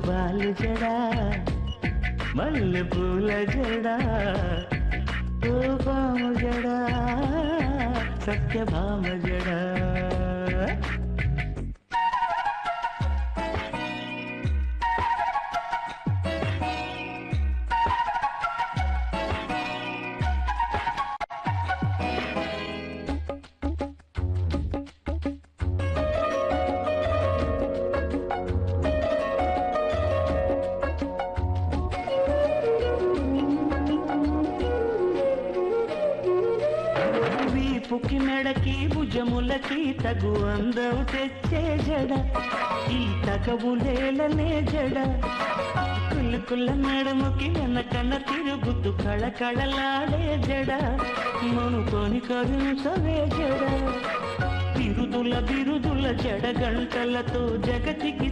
మువ్వాలు జడా మల్లె పూల జడా ఓ భామ జడా సత్యభామ జడా పుకి మెడకి భుజములకి తగు అందం తెచ్చే జడ ఈ తగవులేలనే జడ కుల్ల నడుముకి వెనకన్న తిరుగుతూ కళకళలాడే జడ మనుకొని కరుణసవే జడ బిరుదుల జడ గంటలతో జగతికి